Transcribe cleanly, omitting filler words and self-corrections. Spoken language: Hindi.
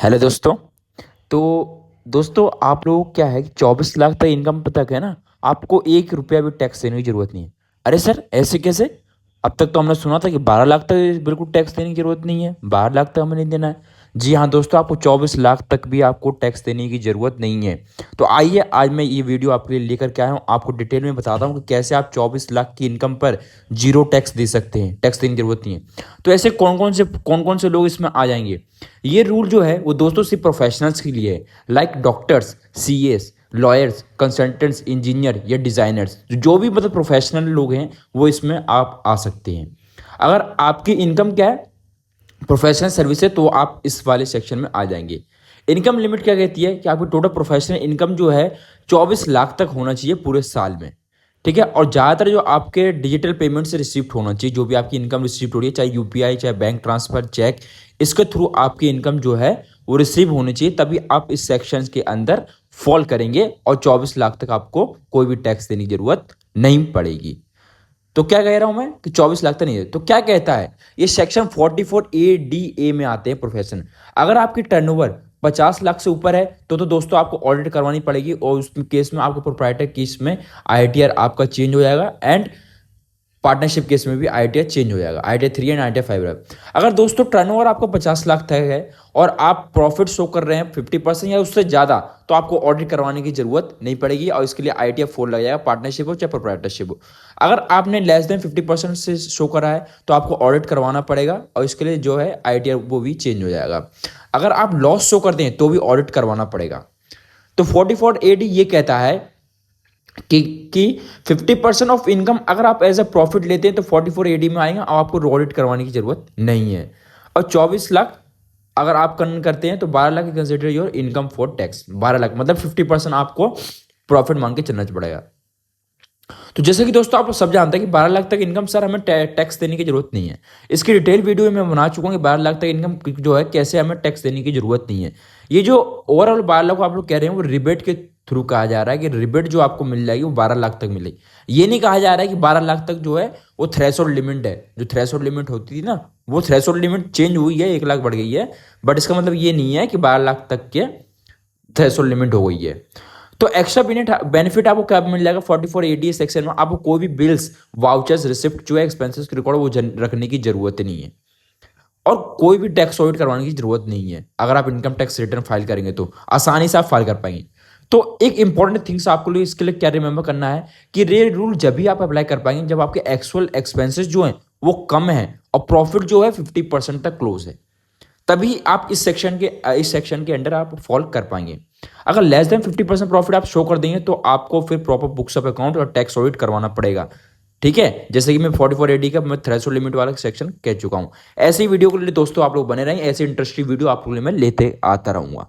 हेलो दोस्तों। तो दोस्तों आप लोग क्या है कि 24 लाख तक इनकम तक है ना, आपको 1 रुपया भी टैक्स देने की जरूरत नहीं है। अरे सर ऐसे कैसे? अब तक तो हमने सुना था कि 12 लाख तक बिल्कुल टैक्स देने की जरूरत नहीं है, 12 लाख तक हमें नहीं देना है। जी हाँ दोस्तों, आपको 24 लाख तक भी आपको टैक्स देने की ज़रूरत नहीं है। तो आइए आज मैं ये वीडियो आपके लिए लेकर के आया हूँ, आपको डिटेल में बताता हूँ कि कैसे आप 24 लाख की इनकम पर जीरो टैक्स दे सकते हैं, टैक्स देने की जरूरत नहीं है। तो ऐसे कौन कौन से लोग इसमें आ जाएंगे? ये रूल जो है वो दोस्तों सिर्फ प्रोफेशनल्स के लिए है, like doctors, CS, lawyers, consultants, engineer या डिज़ाइनर्स, जो भी मतलब प्रोफेशनल लोग हैं वो इसमें आप आ सकते हैं। अगर आपकी इनकम क्या है, प्रोफेशनल सर्विस है, तो आप इस वाले सेक्शन में आ जाएंगे। इनकम लिमिट क्या कहती है कि आपकी टोटल प्रोफेशनल इनकम जो है 24 लाख तक होना चाहिए पूरे साल में। ठीक है, और ज़्यादातर जो आपके डिजिटल पेमेंट से रिसीव्ड होना चाहिए, जो भी आपकी इनकम रिसीव्ड हो रही है, चाहे यूपीआई, चाहे बैंक ट्रांसफर, चेक, इसके थ्रू आपकी इनकम जो है वो रिसीव होनी चाहिए, तभी आप इस सेक्शन के अंदर फॉल करेंगे और 24 लाख तक आपको कोई भी टैक्स देने की जरूरत नहीं पड़ेगी। तो क्या कह रहा हूं मैं कि 24 लाख तक नहीं है। तो क्या कहता है ये सेक्शन 44A D A में आते हैं प्रोफेशन। अगर आपकी टर्नओवर 50 लाख से ऊपर है तो दोस्तों आपको ऑडिट करवानी पड़ेगी, और उस केस में आपको प्रोप्राइटर केस में ITR आपका चेंज हो जाएगा, एंड पार्टनरशिप केस में भी ITR चेंज हो जाएगा, ITR 3 एंड ITR 5 है। अगर दोस्तों टर्नओवर आपको 50 लाख तक है और आप प्रॉफिट शो कर रहे हैं 50% या उससे ज़्यादा, तो आपको ऑडिट करवाने की जरूरत नहीं पड़ेगी, और इसके लिए ITR 4 लग जाएगा, पार्टनरशिप हो चाहे प्रोप्राइटरशिप हो। अगर आपने लेस देन 50% से शो करा है तो आपको ऑडिट करवाना पड़ेगा, और इसके लिए जो है ITR वो भी चेंज हो जाएगा। अगर आप लॉस शो करते हैं तो भी ऑडिट करवाना पड़ेगा। तो 44AD ये कहता है कि 50% ऑफ इनकम अगर आप एज अ प्रॉफिट लेते हैं तो 44AD में आएगा, और आपको ऑडिट करवाने की जरूरत नहीं है। और 24 लाख अगर आप करते हैं तो 12 lakh consider your income for tax. 12 lakh मतलब 50% आपको प्रॉफिट मान के चलना पड़ेगा। तो जैसे कि दोस्तों आप सब जानते हैं कि 12 लाख तक इनकम सर हमें टैक्स देने की जरूरत नहीं है। इसकी डिटेल वीडियो मैं बना चुका हूँ कि 12 लाख तक इनकम जो है कैसे हमें टैक्स देने की जरूरत नहीं है। ये जो ओवरऑल 12 लाख आप लोग कह रहे हैं वो रिबेट के थ्रू कहा जा रहा है कि रिबेट जो आपको मिल जाएगी वो 12 लाख तक मिलेगी। ये नहीं कहा जा रहा है कि 12 लाख तक जो है वो थ्रेशोल्ड लिमिट है। जो थ्रेशोल्ड लिमिट होती थी ना, वो थ्रेशोल्ड लिमिट चेंज हुई है, 1 लाख बढ़ गई है, बट इसका मतलब ये नहीं है कि 12 लाख तक के थ्रेशोल्ड लिमिट हो गई है। तो एक्स्ट्रा बेनिफिट आपको क्या मिल जाएगा 44AD सेक्शन में? आपको कोई भी बिल्स, वाउचर्स, रिसिप्ट जो है एक्सपेंसेस की रिकॉर्ड वो रखने की जरूरत नहीं है, और कोई भी टैक्स ऑडिट करवाने की जरूरत नहीं है। अगर आप इनकम टैक्स रिटर्न फाइल करेंगे तो आसानी से आप फाइल कर पाएंगे। तो एक इंपॉर्टेंट थिंग्स आपको लिए इसके लिए क्या रिमेंबर करना है कि ये रूल जब भी आप अप्लाई कर पाएंगे जब आपके एक्चुअल एक्सपेंसेस जो हैं वो कम है और प्रॉफिट जो है 50% तक क्लोज है, तभी आप इस सेक्शन के अंडर आप फॉल कर पाएंगे। अगर लेस देन 50% प्रॉफिट आप शो कर देंगे तो आपको फिर प्रॉपर बुक्स ऑफ अकाउंट और टैक्स ऑडिट करवाना पड़ेगा। ठीक है, जैसे कि मैं 44AD का मैं थ्रेशोल्ड लिमिट वाला सेक्शन कह चुका हूं। ऐसे ही वीडियो के लिए दोस्तों आप लोग बने रहें, ऐसे इंटरेस्टिंग वीडियो आप लोगों में लेते आता रहूंगा।